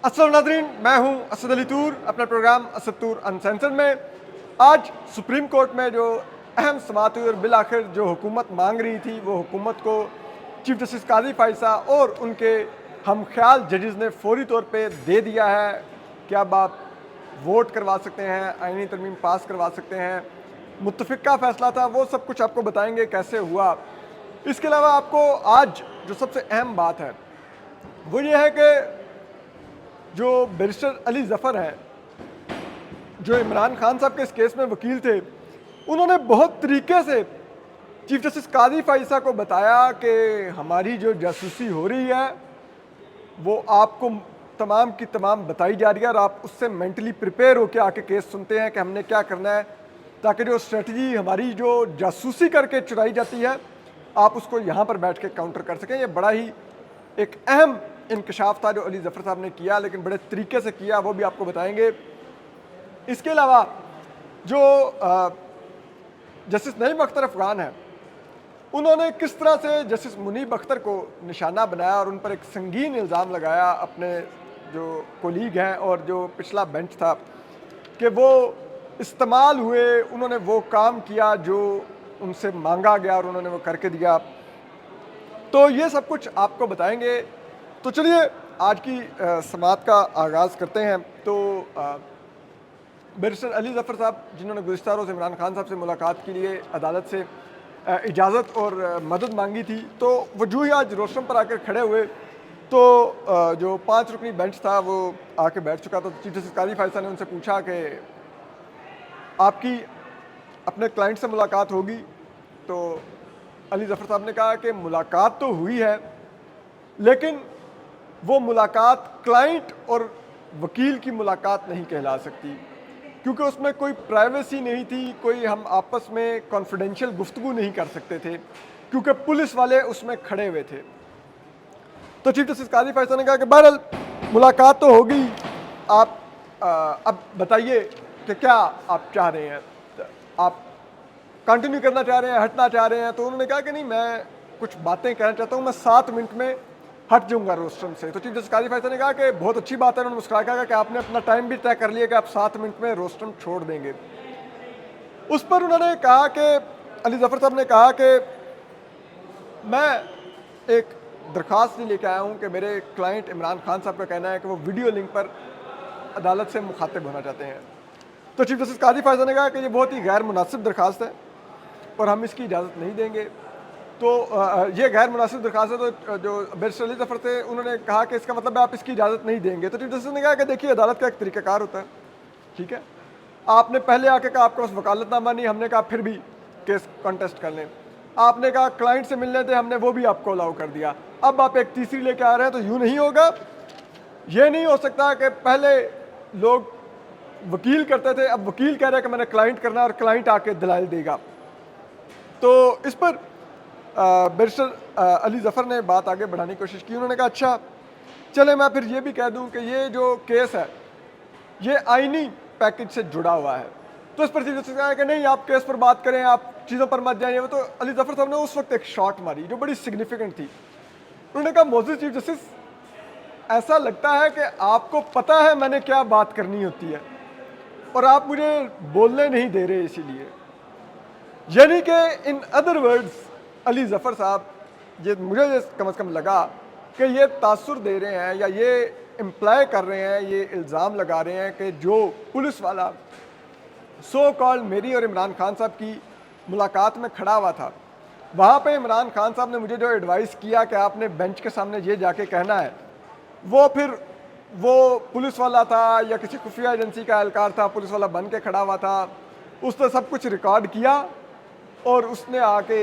अस्सलाम नाज़रीन, मैं हूं असद अली तूर, अपना प्रोग्राम असद तूर अनसेंसर्ड में। आज सुप्रीम कोर्ट में जो अहम समाअत हुई और बिल आखिर जो हुकूमत मांग रही थी वो हुकूमत को चीफ जस्टिस काजी फायसा और उनके हम ख्याल जजेस ने फौरी तौर पे दे दिया है कि अब आप वोट करवा सकते हैं, आईनी तरमीम पास करवा सकते हैं। मुत्तफ़िका फ़ैसला था, वो सब कुछ आपको बताएंगे कैसे हुआ। इसके अलावा आपको आज जो सबसे अहम बात है वो ये है कि जो बैरिस्टर अली ज़फ़र हैं, जो इमरान खान साहब के इस केस में वकील थे, उन्होंने बहुत तरीके से चीफ जस्टिस काजी फायसा को बताया कि हमारी जो जासूसी हो रही है वो आपको तमाम की तमाम बताई जा रही है और आप उससे मेंटली प्रिपेयर होकर आके केस सुनते हैं कि हमने क्या करना है, ताकि जो स्ट्रेटजी हमारी जो जासूसी करके चुराई जाती है आप उसको यहाँ पर बैठ के काउंटर कर सकें। ये बड़ा ही एक अहम इंकशाफ था जो अली ज़फ़र साहब ने किया, लेकिन बड़े तरीके से किया, वो भी आपको बताएंगे। इसके अलावा जो जस्टिस नईम अख्तर अफ़गान है, उन्होंने किस तरह से जस्टिस मुनीब अख्तर को निशाना बनाया और उन पर एक संगीन इल्ज़ाम लगाया अपने जो कोलीग हैं और जो पिछला बेंच था कि वो इस्तेमाल हुए, उन्होंने वो काम किया जो उनसे मांगा गया और उन्होंने वो करके दिया। तो ये सब कुछ आपको बताएंगे। तो चलिए आज की समाअत का आगाज़ करते हैं। तो बैरिस्टर अली ज़फ़र साहब, जिन्होंने गुज़िश्ता रोज़ इमरान खान साहब से मुलाकात के लिए अदालत से इजाज़त और मदद मांगी थी, तो वो जो ही आज रोस्टम पर आकर खड़े हुए तो जो 5 रुकनी बेंच था वो आके बैठ चुका था। चीफ जस्टिस काजी फायसा ने उनसे पूछा कि आपकी अपने क्लाइंट से मुलाकात होगी? तो अली ज़फ़र साहब ने कहा कि मुलाकात तो हुई है, लेकिन वो मुलाकात क्लाइंट और वकील की मुलाकात नहीं कहला सकती, क्योंकि उसमें कोई प्राइवेसी नहीं थी, कोई हम आपस में कॉन्फिडेंशियल गुफ्तगू नहीं कर सकते थे, क्योंकि पुलिस वाले उसमें खड़े हुए थे। तो चीफ जस्टिस काजी फायसा ने कहा कि बहरहाल मुलाकात तो होगी, आप अब बताइए कि क्या आप चाह रहे हैं, आप कंटिन्यू करना चाह रहे हैं, हटना चाह रहे हैं? तो उन्होंने कहा कि नहीं, मैं कुछ बातें कहना चाहता हूँ, मैं 7 मिनट में हट जाऊंगा रोस्टम से। तो चीफ जस्टिस काजी फायसा ने कहा कि बहुत अच्छी बात है। उन्होंने मुस्कुरा कहा कि आपने अपना टाइम भी तय कर लिया कि आप 7 मिनट में रोस्टम छोड़ देंगे। उस पर उन्होंने कहा कि अली ज़फ़र साहब ने कहा कि मैं एक दरख्वास्त नहीं लेके आया हूँ कि मेरे क्लाइंट इमरान खान साहब का कहना है कि वो वीडियो लिंक पर अदालत से मुखातिब होना चाहते हैं। तो चीफ जस्टिस काजी फायसा ने कहा कि ये बहुत ही गैर मुनासिब दरख्वास्त है और हम इसकी इजाज़त नहीं देंगे। तो ये गैर मुनासिब दरख्वास्त है। तो जो बैरिस्टर अली ज़फ़र थे, उन्होंने कहा कि इसका मतलब है आप इसकी इजाज़त नहीं देंगे। तो चीफ जस्टिस ने कहा कि देखिए, अदालत का एक तरीक़ाकार होता है, ठीक है, आपने पहले आके कहा आपके पास वकालतनामा नहीं, हमने कहा फिर भी केस कॉन्टेस्ट कर लें। आपने कहा क्लाइंट से मिलने थे, हमने वो भी आपको अलाउ कर दिया। अब आप एक तीसरी लेके आ रहे हैं, तो यूँ नहीं होगा। ये नहीं हो सकता कि पहले लोग वकील करते थे, अब वकील कह रहे हैं कि मैंने क्लाइंट करना और क्लाइंट आके दलाइल देगा। तो इस पर बैरिस्टर अली ज़फ़र ने बात आगे बढ़ाने की कोशिश की। उन्होंने कहा अच्छा चले, मैं फिर ये भी कह दूं कि ये जो केस है ये आईनी पैकेज से जुड़ा हुआ है। तो इस पर चीफ जस्टिस ने कहा कि नहीं, आप केस पर बात करें, आप चीज़ों पर मत जाइए। तो अली ज़फ़र साहब ने उस वक्त एक शॉट मारी जो बड़ी सिग्निफिकेंट थी। उन्होंने कहा मोअज़्ज़िज़ चीफ जस्टिस, ऐसा लगता है कि आपको पता है मैंने क्या बात करनी होती है और आप मुझे बोलने नहीं दे रहे, इसीलिए। यानी कि in other words Ali Zafar साहब, ये मुझे कम से कम लगा कि ये तासुर दे रहे हैं या ये इम्प्लाई कर रहे हैं, ये इल्ज़ाम लगा रहे हैं कि जो पुलिस वाला सो कॉल्ड मेरी और इमरान खान साहब की मुलाकात में खड़ा हुआ था, वहाँ पे इमरान खान साहब ने मुझे जो एडवाइस किया कि आपने बेंच के सामने ये जाके कहना है, वो फिर वो पुलिस वाला था या किसी खुफिया एजेंसी का एहलकार था, पुलिस वाला बन के खड़ा हुआ था, उसने सब कुछ रिकॉर्ड किया और उसने आके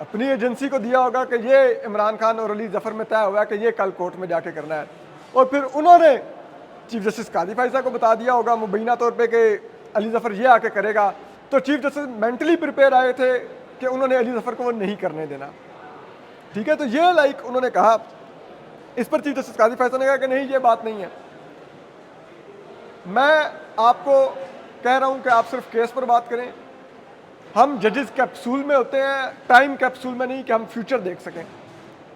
अपनी एजेंसी को दिया होगा कि ये इमरान खान और अली ज़फ़र में तय हुआ है कि ये कल कोर्ट में जाके करना है, और फिर उन्होंने चीफ जस्टिस काजी फायसा को बता दिया होगा मुबैना तौर पे कि अली ज़फ़र ये आके करेगा। तो चीफ जस्टिस मेंटली प्रिपेयर आए थे कि उन्होंने अली ज़फ़र को वो नहीं करने देना, ठीक है। तो ये लाइक उन्होंने कहा। इस पर चीफ जस्टिस काजी फायसा ने कहा कि नहीं, ये बात नहीं है, मैं आपको कह रहा हूँ कि आप सिर्फ केस पर बात करें। हम जजेस कैप्सूल में होते हैं, टाइम कैप्सूल में नहीं कि हम फ्यूचर देख सकें।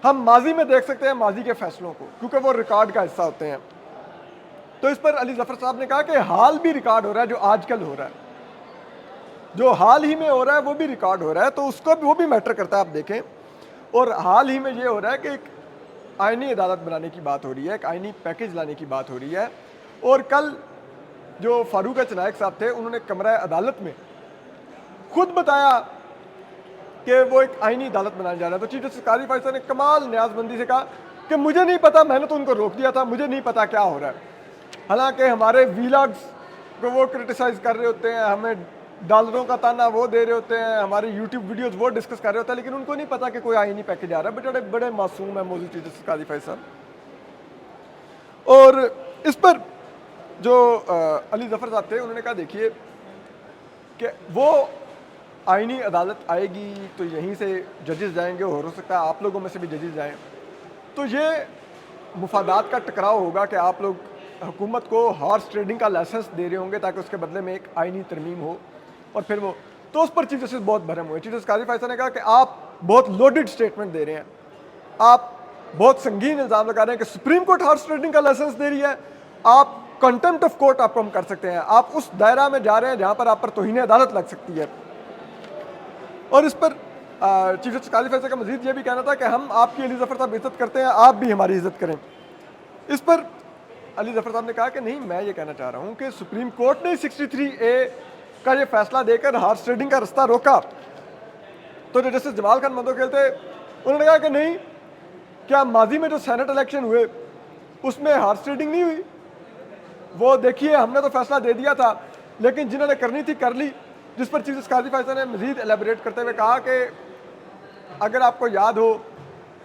हम माजी में देख सकते हैं माजी के फैसलों को, क्योंकि वो रिकॉर्ड का हिस्सा होते हैं। तो इस पर अली जफर साहब ने कहा कि हाल भी रिकॉर्ड हो रहा है, जो आजकल हो रहा है, जो हाल ही में हो रहा है वो भी रिकॉर्ड हो रहा है, तो उसको भी वो भी मैटर करता है। आप देखें, और हाल ही में ये हो रहा है कि एक आईनी अदालत बनाने की बात हो रही है, एक आईनी पैकेज लाने की बात हो रही है। और कल जो फारूक एच नायक साहब थे, उन्होंने कमरा अदालत में खुद बताया कि वो एक आईनी अदालत बनाने जा रहा है। तो चीफ जस्टिस काजी फैसल ने कमाल न्याजबंदी से कहा कि मुझे नहीं पता, मैंने तो उनको रोक दिया था, मुझे नहीं पता क्या हो रहा है। हालांकि हमारे वीलॉग्स को वो क्रिटिसाइज कर रहे होते हैं, हमें डॉलरों का ताना वो दे रहे होते हैं, हमारी यूट्यूब वीडियोस वो डिस्कस कर रहे होते हैं, लेकिन उनको नहीं पता कि कोई आईनी पैकेज आ रहा है। बड़े बड़े मासूम है मौजूद चीफ जस्टिस काजी फैसल। और इस पर जो अली जफर साहब थे, उन्होंने कहा देखिए कि वो आईनी अदालत आएगी तो यहीं से जजेस जाएंगे, और हो सकता है आप लोगों में से भी जजेस जाएं, तो ये मुफादात का टकराव होगा कि आप लोग हुकूमत को हॉर्स ट्रेडिंग का लाइसेंस दे रहे होंगे ताकि उसके बदले में एक आईनी तरमीम हो, और फिर वो, तो उस पर चीफ जस्टिस बहुत भरम हुए। चीफ जस्टिस काजी फैसल ने कहा कि आप बहुत लोडेड स्टेटमेंट दे रहे हैं, आप बहुत संगीन इल्ज़ाम लगा रहे हैं कि सुप्रीम कोर्ट हॉर्स ट्रेडिंग का लाइसेंस दे रही है, आप कंटेम्प्ट ऑफ कोर्ट आपको हम कर सकते हैं, आप उस दायरा में जा रहे हैं जहां पर आप पर तौहीन अदालत लग सकती है। और इस पर चीफ जस्टिस काजी फैसल का मजीद ये भी कहना था कि हम आपकी अली जफर साहब इज्जत करते हैं, आप भी हमारी इज्जत करें। इस पर अली जफर साहब ने कहा कि नहीं, मैं ये कहना चाह रहा हूँ कि सुप्रीम कोर्ट ने 63A का ये फैसला देकर हॉर्स ट्रेडिंग का रास्ता रोका। तो जो जस्टिस जमाल खान मंदोखेल थे, उन्होंने कहा कि नहीं, क्या माजी में जो सेनेट इलेक्शन हुए उसमें हॉर्स ट्रेडिंग नहीं हुई? वो देखिए, हमने तो फैसला दे दिया था, लेकिन जिन्होंने करनी थी कर ली। जिस पर चीफ जस्टिस काजी फैसल ने मजीद एलेबोरेट करते हुए कहा कि अगर आपको याद हो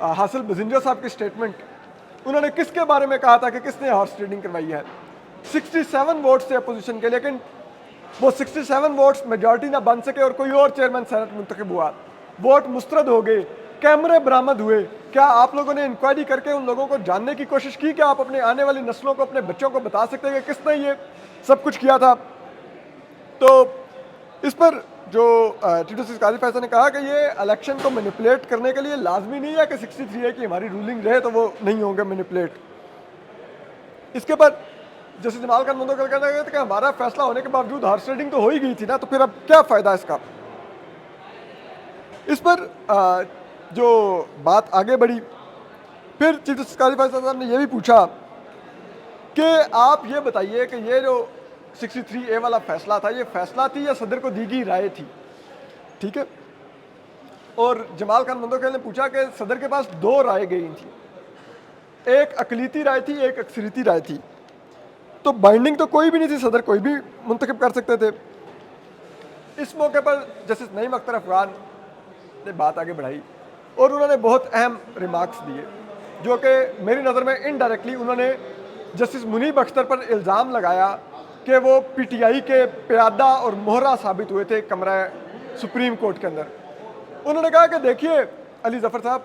हासिल बजिंजर साहब की स्टेटमेंट, उन्होंने किसके बारे में कहा था कि किसने हॉर्स ट्रेडिंग करवाई है? 67 वोट्स थे अपोजिशन के, लेकिन वो 67 वोट्स मेजॉरिटी ना बन सके और कोई और चेयरमैन सेनेट मुंतखब हुआ, वोट मुस्तरद हो गए, कैमरे बरामद हुए। क्या आप लोगों ने इंक्वायरी करके उन लोगों को जानने की कोशिश की कि आप अपने आने वाली नस्लों को, अपने बच्चों को बता सकते हैं कि किसने ये सब कुछ किया था? तो इस पर जो चीफ जस्टिस काजी फैसल ने कहा कि ये इलेक्शन को मैनिपुलेट करने के लिए लाजमी नहीं है कि 63A की हमारी रूलिंग रहे तो वो नहीं होंगे मैनिपुलेट। इसके बाद जस्टिस जमाल खान मंदोखेल कहते हैं कि हमारा फैसला होने के बावजूद हॉर्स ट्रेडिंग तो हो ही गई थी ना, तो फिर अब क्या फ़ायदा इसका? इस पर जो बात आगे बढ़ी, फिर चीफ जस्टिस काजी फैसल साहब ने यह भी पूछा कि आप ये बताइए कि ये जो 63A वाला फैसला था, ये फैसला थी या सदर को दी गई राय थी? ठीक है। और जमाल खान मंदोखेल ने पूछा कि सदर के पास 2 राय गई थी, एक अकलीती राय थी, एक अक्सरीती राय थी, तो बाइंडिंग तो कोई भी नहीं थी, सदर कोई भी मुंतखब कर सकते थे। इस मौके पर जस्टिस नईम अख्तर अफगान ने बात आगे बढ़ाई और उन्होंने बहुत अहम रिमार्क्स दिए, जो कि मेरी नज़र में इनडायरेक्टली उन्होंने जस्टिस मुनीब अख्तर पर इल्ज़ाम लगाया कि वो PTI के प्यादा और मोहरा साबित हुए थे कमरा सुप्रीम कोर्ट के अंदर। उन्होंने कहा कि देखिए अली जफर साहब,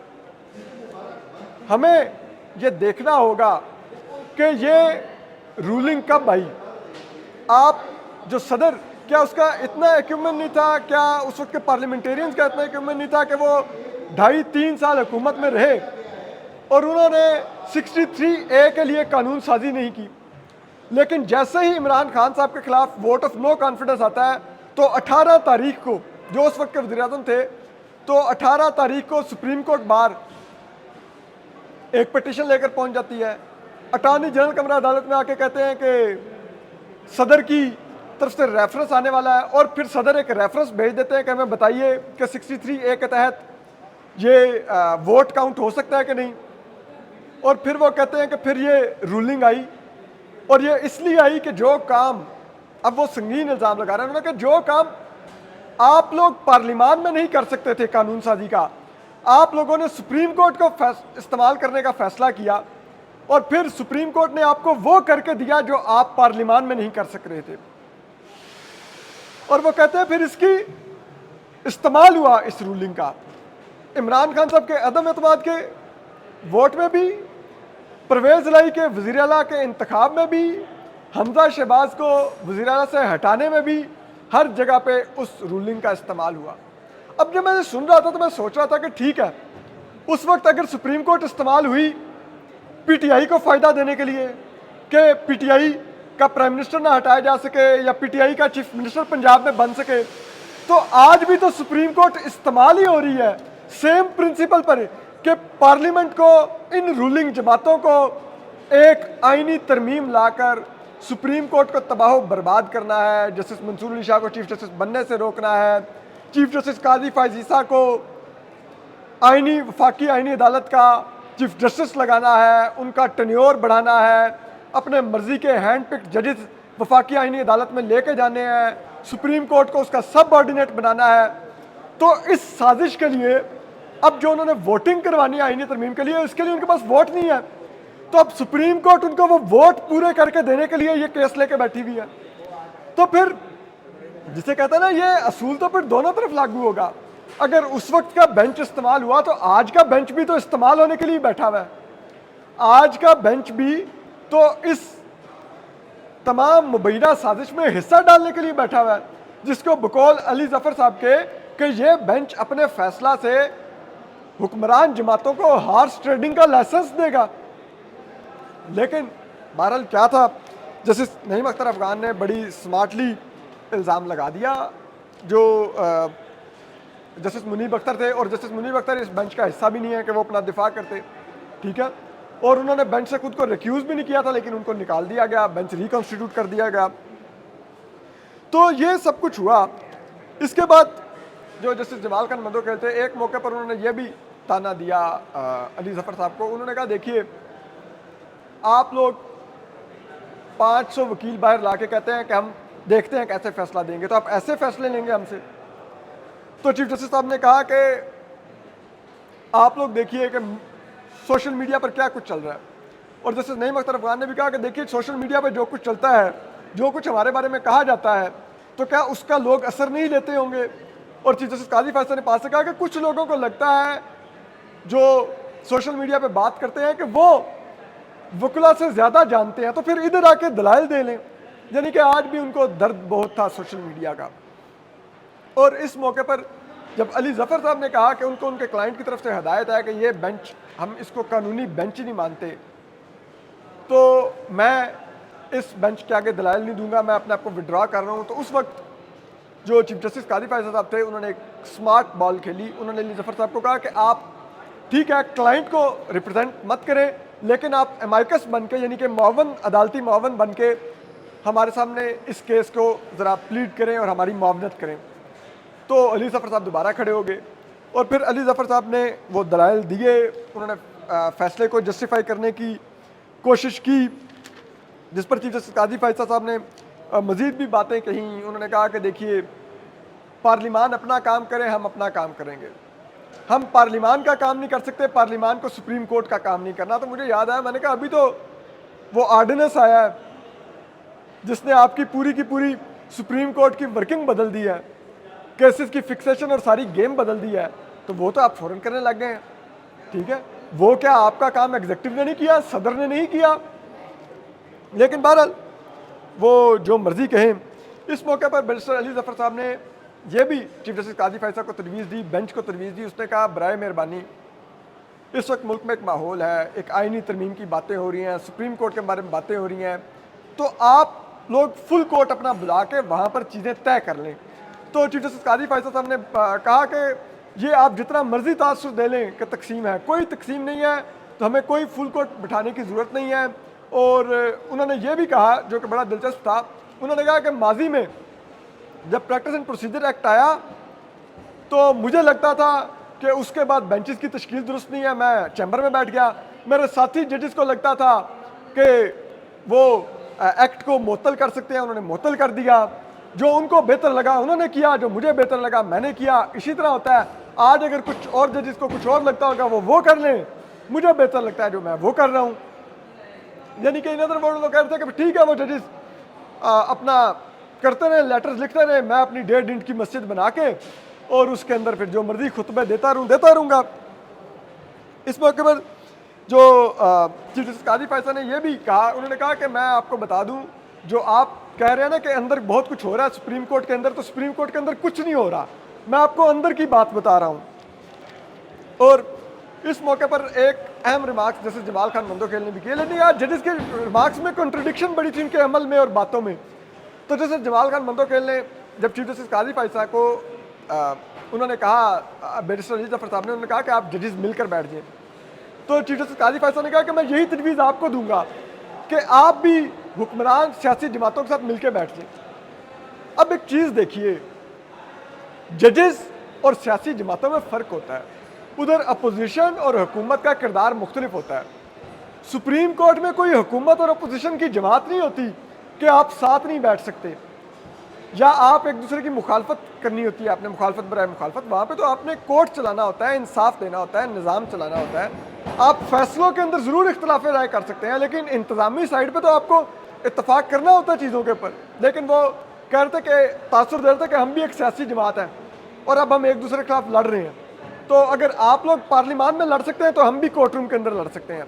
हमें ये देखना होगा कि ये रूलिंग कब आई। आप जो सदर, क्या उसका इतना इक्विपमेंट नहीं था? क्या उस वक्त के पार्लियामेंटेरियंस का इतना इक्विपमेंट नहीं था कि वो 2.5-3 साल हुकूमत में रहे और उन्होंने 63A के लिए कानून साजी नहीं की? लेकिन जैसे ही इमरान खान साहब के खिलाफ वोट ऑफ नो कॉन्फिडेंस आता है, तो 18 तारीख को, जो उस वक्त के वज़ीर-ए-आज़म थे, तो 18 तारीख को सुप्रीम कोर्ट बार एक पिटीशन लेकर पहुंच जाती है। अटॉर्नी जनरल कमरा अदालत में आके कहते हैं कि सदर की तरफ से रेफरेंस आने वाला है, और फिर सदर एक रेफरेंस भेज देते हैं कि हमें बताइए कि 63A के तहत ये वोट काउंट हो सकता है कि नहीं। और फिर वो कहते हैं कि फिर ये रूलिंग आई, और ये इसलिए आई कि जो काम, अब वो संगीन इल्ज़ाम लगा रहे हैं उन्होंने, कि जो काम आप लोग पार्लियामान में नहीं कर सकते थे कानून साजी का, आप लोगों ने सुप्रीम कोर्ट को इस्तेमाल करने का फैसला किया, और फिर सुप्रीम कोर्ट ने आपको वो करके दिया जो आप पार्लियामान में नहीं कर सक रहे थे। और वो कहते हैं फिर इसकी इस्तेमाल हुआ इस रूलिंग का इमरान खान साहब के अदम एतमाद के वोट में भी, परवेज़ इलाही के वज़ीर आला के इंतखाब में भी, हमजा शहबाज को वज़ीर आला से हटाने में भी, हर जगह पे उस रूलिंग का इस्तेमाल हुआ। अब जब मैं सुन रहा था तो मैं सोच रहा था कि ठीक है, उस वक्त अगर सुप्रीम कोर्ट इस्तेमाल हुई PTI को फ़ायदा देने के लिए, कि पीटीआई का प्राइम मिनिस्टर ना हटाया जा सके या पीटीआई का चीफ मिनिस्टर पंजाब में बन सके, तो आज भी तो सुप्रीम कोर्ट इस्तेमाल ही हो रही है सेम प्रिंसिपल पर कि पार्लियामेंट को, इन रूलिंग जमातों को एक आईनी तरमीम लाकर सुप्रीम कोर्ट को तबाह बर्बाद करना है, जस्टिस मंसूर अली शाह को चीफ जस्टिस बनने से रोकना है, चीफ जस्टिस काजी फायज ईसा को आईनी वफाकी आईनी अदालत का चीफ जस्टिस लगाना है, उनका टेन्योर बढ़ाना है, अपने मर्जी के हैंड पिक जजेस वफाकी आईनी अदालत में लेके जाने हैं, सुप्रीम कोर्ट को उसका सब ऑर्डिनेट बनाना है। तो इस साजिश के लिए अब जो उन्होंने वोटिंग करवानी है आईनी तरमीम के लिए, उसके लिए उनके पास वोट नहीं है, तो अब सुप्रीम कोर्ट उनको वो वोट पूरे करके देने के लिए ये केस लेके बैठी हुई है। तो फिर जिसे कहते हैं ना, ये असूल तो फिर दोनों तरफ लागू होगा। अगर उस वक्त का बेंच इस्तेमाल हुआ तो आज का बेंच भी तो इस्तेमाल होने के लिए बैठा हुआ है। आज का बेंच भी तो इस तमाम मुबैना साजिश में हिस्सा डालने के लिए बैठा हुआ है, जिसको बकौल अली जफर साहब के कि ये बेंच अपने फैसला से हुक्मरान जमातों को हॉर्स ट्रेडिंग का लाइसेंस देगा। लेकिन बहरहाल क्या था, जस्टिस नईम अख्तर अफगान ने बड़ी स्मार्टली इल्ज़ाम लगा दिया, जो जस्टिस मुनीब अख्तर थे, और जस्टिस मुनीब अख्तर इस बेंच का हिस्सा भी नहीं है कि वो अपना दिफा करते, ठीक है, और उन्होंने बेंच से खुद को रिक्यूज़ भी नहीं किया था, लेकिन उनको निकाल दिया गया, बेंच रिकॉन्स्टिट्यूट कर दिया गया। तो ये सब कुछ हुआ। इसके बाद जो जस्टिस जमाल खान मदो कहते हैं, एक मौके पर उन्होंने ये भी ताना दिया अली जफर साहब को। उन्होंने कहा देखिए, आप लोग 500 वकील बाहर ला के कहते हैं कि हम देखते हैं कैसे फैसला देंगे, तो आप ऐसे फैसले लेंगे हमसे? तो चीफ जस्टिस साहब ने कहा कि आप लोग देखिए कि सोशल मीडिया पर क्या कुछ चल रहा है, और जस्टिस नईम अख्तर अफगान ने भी कहा कि देखिए सोशल मीडिया पर जो कुछ चलता है, जो कुछ हमारे बारे में कहा जाता है, तो क्या उसका लोग असर नहीं लेते होंगे? और चीफ जस्टिस काजी फैसल ने पास से कहा कि कुछ लोगों को लगता है जो सोशल मीडिया पे बात करते हैं कि वो वकला से ज़्यादा जानते हैं, तो फिर इधर आके दलाइल दे लें। यानी कि आज भी उनको दर्द बहुत था सोशल मीडिया का। और इस मौके पर जब अली जफ़र साहब ने कहा कि उनको उनके क्लाइंट की तरफ से हदायत है कि ये बेंच, हम इसको कानूनी बेंच ही नहीं मानते, तो मैं इस बेंच के आगे दलाइल नहीं दूंगा, मैं अपने आप को विड्रॉ कर रहा हूँ। तो उस वक्त जो चीफ जस्टिस काजी फैसल साहब थे, उन्होंने एक स्मार्ट बॉल खेली। उन्होंने अली जफ़र साहब को कहा कि आप ठीक है क्लाइंट को रिप्रेजेंट मत करें, लेकिन आप एमाइकस बन के, यानी कि मुआवन, अदालती मुआवन बन के हमारे सामने इस केस को ज़रा प्लीड करें और हमारी मुआवनत करें। तो अली जफ़र साहब दोबारा खड़े हो गए और फिर अली जफ़र साहब ने वो दलाइल दिए, उन्होंने फैसले को जस्टिफाई करने की कोशिश की, जिस पर चीफ जस्टिस काजी फैसल साहब ने मज़ीद भी बातें कहीं। उन्होंने कहा कि देखिए, पार्लिमान अपना काम करे, हम अपना काम करेंगे, हम पार्लिमान का काम नहीं कर सकते, पार्लिमान को सुप्रीम कोर्ट का काम नहीं करना। तो मुझे याद आया, मैंने कहा अभी तो वो ऑर्डिनेंस आया है जिसने आपकी पूरी की पूरी सुप्रीम कोर्ट की वर्किंग बदल दी है, केसेस की फिक्सेशन और सारी गेम बदल दी है, तो वो तो आप फ़ौरन करने लग गए हैं। ठीक है, वो क्या आपका काम एग्जीक्यूटिव ने नहीं किया, सदर ने नहीं किया? लेकिन बहरहाल वो जो मर्जी कहें। इस मौके पर बैरिस्टर अली जफ़र साहब ने यह भी चीफ जस्टिस काजी फैसल को तजवीज़ दी, बेंच को तजवीज़ दी। उसने कहा बराए मेहरबानी, इस वक्त मुल्क में एक माहौल है, एक आइनी तरमीम की बातें हो रही हैं, सुप्रीम कोर्ट के बारे में बातें हो रही हैं, तो आप लोग फुल कोर्ट अपना बुला के वहाँ पर चीज़ें तय कर लें। तो चीफ जस्टिस काजी फैसल साहब ने कहा कि ये आप जितना मर्जी तासुर दे लें कि तकसीम है, कोई तकसीम नहीं है, तो हमें कोई फुल कोर्ट बिठाने की ज़रूरत नहीं है। और उन्होंने ये भी कहा, जो कि बड़ा दिलचस्प था, उन्होंने कहा कि माजी में जब प्रैक्टिस एंड प्रोसीजर एक्ट आया तो मुझे लगता था कि उसके बाद बेंचेस की तश्कील दुरुस्त नहीं है, मैं चैम्बर में बैठ गया, मेरे साथी जजेस को लगता था कि वो एक्ट को मुअत्तल कर सकते हैं, उन्होंने मुअत्तल कर दिया, जो उनको बेहतर लगा उन्होंने किया, जो मुझे बेहतर लगा मैंने किया। इसी तरह होता है, आज अगर कुछ और जजेस को कुछ और लगता होगा वो कर लें, मुझे बेहतर लगता है जो मैं वो कर रहा हूँ। यानी कि इन अदर वर्ड लोग कहते हैं कि ठीक है, वो जजेस अपना करते रहे, लेटर्स लिखते रहे, मैं अपनी 1.5 इंच की मस्जिद बना के और उसके अंदर फिर जो मर्जी खुतबे देता रहूँगा। इस मौके पर जो चीफ जस्टिस काजी फैसल ने यह भी कहा, उन्होंने कहा कि मैं आपको बता दूं, जो आप कह रहे हैं ना कि अंदर बहुत कुछ हो रहा है सुप्रीम कोर्ट के अंदर, तो सुप्रीम कोर्ट के अंदर कुछ नहीं हो रहा, मैं आपको अंदर की बात बता रहा हूँ। और इस मौके पर एक अहम रिमार्क्स जैसे जमाल खान मंदोखेल ने भी किए, लेकिन यार जजेस के रिमार्क्स में कंट्रडिक्शन बड़ी थी उनके अमल में और बातों में। तो जैसे जमाल खान मंदोखेल ने जब चीफ जस्टिस काजी फायसा को उन्होंने कहा, बैरिस्टर अली जफर साहब ने उन्होंने कहा कि आप जजेस मिलकर बैठ जाएं, तो चीफ जस्टिस काजी फायसा ने कहा कि मैं यही तजवीज़ आपको दूंगा कि आप भी हुक्मरान सियासी जमातों के साथ मिलकर बैठ जाएं। अब एक चीज़ देखिए, जजेस और सियासी जमातों में फ़र्क होता है। उधर अपोजिशन और हुकूमत का किरदार मुख्तलिफ होता है। सुप्रीम कोर्ट में कोई हुकूमत और अपोजिशन की जमात नहीं होती कि आप साथ नहीं बैठ सकते या आप एक दूसरे की मुखालफत करनी होती है, आपने मुखालफत बराए मुखालफत। वहाँ पे तो आपने कोर्ट चलाना होता है, इंसाफ देना होता है, निज़ाम चलाना होता है। आप फैसलों के अंदर ज़रूर इख्तलाफ राय कर सकते हैं, लेकिन इंतज़ामी साइड पर तो आपको इत्तफाक करना होता है चीज़ों के ऊपर। लेकिन वो कह रहे थे कि तासुर दे रहे थे कि हम भी एक सियासी जमात है और अब हम एक दूसरे के खिलाफ लड़ रहे हैं, तो अगर आप लोग पार्लियामान में लड़ सकते हैं तो हम भी कोर्ट रूम के अंदर लड़ सकते हैं,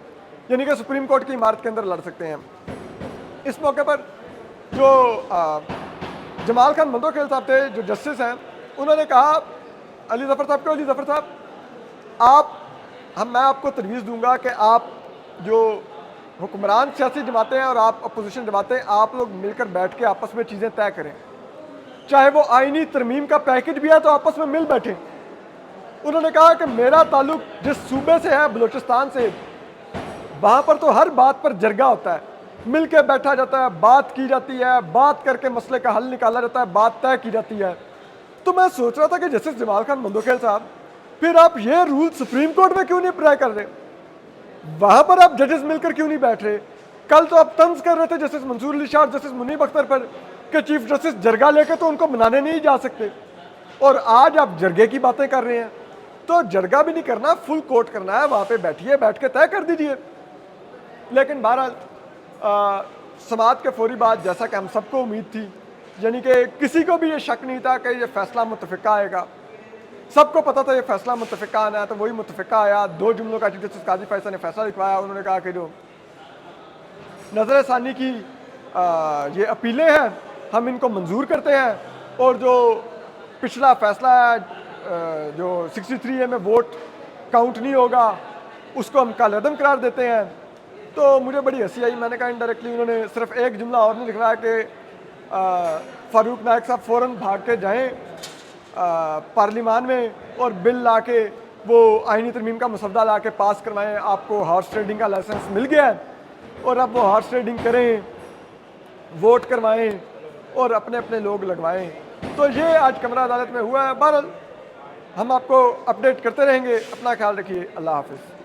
यानी कि सुप्रीम कोर्ट की इमारत के अंदर लड़ सकते हैं। इस मौके पर जो जमाल खान मंदोखेल साहब थे, जो जस्टिस हैं, उन्होंने कहा अली जफ़र साहब को, अली जफ़र साहब मैं आपको तजवीज़ दूंगा कि आप जो हुक्मरान सियासी जमातें हैं और आप अपोजिशन जमातें, आप लोग मिलकर बैठ के आपस में चीज़ें तय करें, चाहे वो आईनी तरमीम का पैकेज भी है तो आपस में मिल बैठें। उन्होंने कहा कि मेरा ताल्लुक जिस सूबे से है, बलूचिस्तान से, वहाँ पर तो हर बात पर जरगा होता है, मिल के बैठा जाता है, बात की जाती है, बात करके मसले का हल निकाला जाता है, बात तय की जाती है। तो मैं सोच रहा था कि जस्टिस जमाल खान मंदोखेल साहब, फिर आप ये रूल सुप्रीम कोर्ट में क्यों नहीं अप्लाई कर रहे? वहाँ पर आप जजेस मिलकर क्यों नहीं बैठ रहे? कल तो आप तंज कर रहे थे जस्टिस मंसूर अली शाह और जस्टिस मुनीब अख्तर पर कि चीफ जस्टिस जरगा लेकर तो उनको मनाने नहीं जा सकते, और आज आप जरगे की बातें कर रहे हैं। तो जरगा भी नहीं करना, फुल कोर्ट करना है, वहाँ पे बैठिए, बैठ के तय कर दीजिए। लेकिन बहरहाल समाअत के फौरी बाद, जैसा कि हम सबको उम्मीद थी, यानी कि किसी को भी ये शक नहीं था कि ये फैसला मुत्तफ़िका आएगा, सबको पता था ये फैसला मुत्तफ़िका आना है, तो वही मुत्तफ़िका आया। 2 जुमलों का चीफ जस्टिस काजी फायसा ने फैसला लिखवाया। उन्होंने कहा कि जो नज़र सानी की ये अपीलें हैं, हम इनको मंजूर करते हैं, और जो पिछला फैसला है जो 63A में वोट काउंट नहीं होगा, उसको हम कालेअदम करार देते हैं। तो मुझे बड़ी हंसी आई। मैंने कहा इनडायरेक्टली उन्होंने सिर्फ एक जुमला और नहीं लिख रहा है कि फारूक नायक साहब फ़ौरन भाग के जाएँ पार्लियामान में और बिल ला के वो आईनी तरमीम का मसौदा ला के पास करवाएँ, आपको हॉर्स ट्रेडिंग का लाइसेंस मिल गया है और अब वो हॉर्स ट्रेडिंग करें, वोट करवाएं और अपने अपने लोग लगवाएं। तो ये आज कमरा अदालत में हुआ है। बहरहाल हम आपको अपडेट करते रहेंगे। अपना ख्याल रखिए। अल्लाह हाफ़िज़।